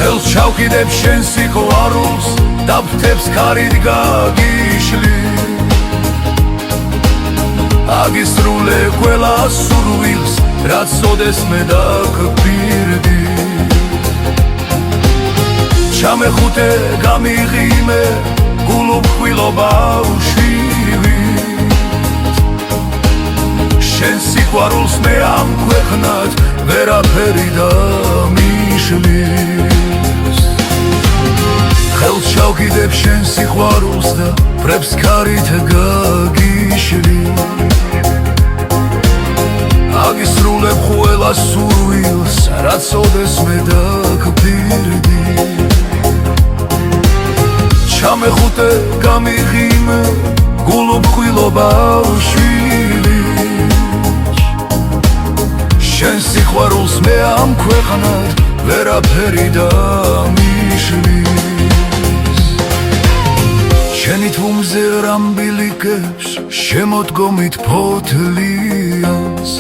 ხელს ჩავკიდებ შენ სიყვარულს და ფრთებს ქარით გაგიშლი აგისრულე ყველა სურვილს რაც ოდესმე დაგფირდი ჩამეხუტე გამიღიმე გულუფხვილო ბავშვივით შენ სიყვარულს მე ამქვეყნად ვერაფერი დამიშლის ხელს ჩავკიდებ შენ სიყვარულს და ფრთებს ქარით გაგიშლი აგისრულებ ყველა სურვილს რაც ოდესმე დაგფირდი ჩამეხუტე გამიღიმე გულუფხვილო ბავშვივით შენ სიყვარულს მე ამქვეყნად ვერაფერი დამიშლის შენი თვუმზე რამბილიკებს შემოდგომით ფოთლიანს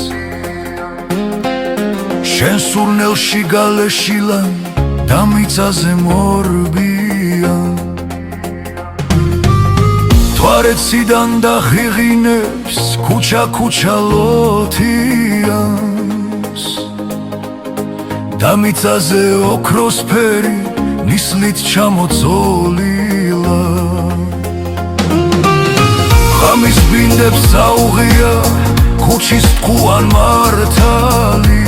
შენ სურნელში გალეშილან და მიწაზე მორბიან თვარეციდან და ღიღინებს ქუჩა ლოთიანს და მიწაზე ოქროსფერი ნისლით ჩამოწოლილა ღამის ბინდებს აუღია ქუჩის ტყუან მართალი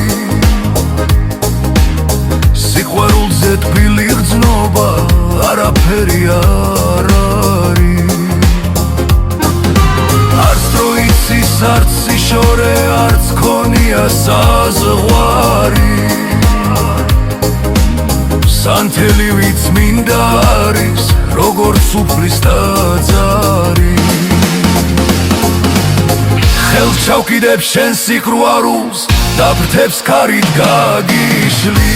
სიყვარულზე თბილი გრძნობა არაფერი არ არის არც დროიცის არც სიშორე არც ქონია საზღვარი სანთელივიც მინდა არის როგორც უფლის ტაძარი ხელს ჩავკიდებ შენ სიყვარულს და ფრთებს ქარით გაგიშლი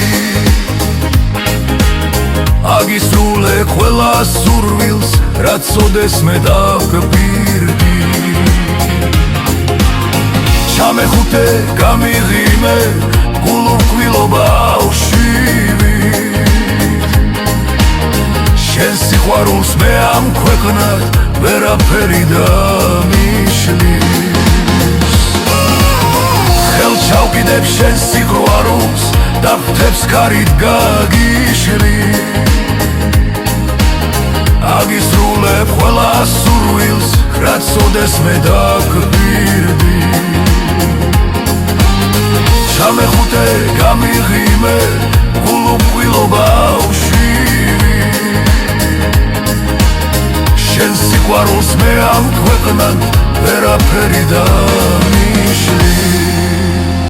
აგისრულე ყველა სურვილს რაც ოდესმე დაგფირდი ჩამეხუტე გამიღიმე გულუფხვილო ბავშვივით შენ სიყვარულს მე ამქვეყნად ვერაფერი დამიშლის ხელს ჩავკიდებ შენ სიყვარულს და ფრთებს ქარით გაგიშლი აგისრულებ ყველა სურვილს რაც ოდესმე დაგფირდი ჩამეხუტე გამიღიმე გულუფხვილო ბავშვივით შენ სიყვარულს მე ამქვეყნად ვერაფერი დამიშლი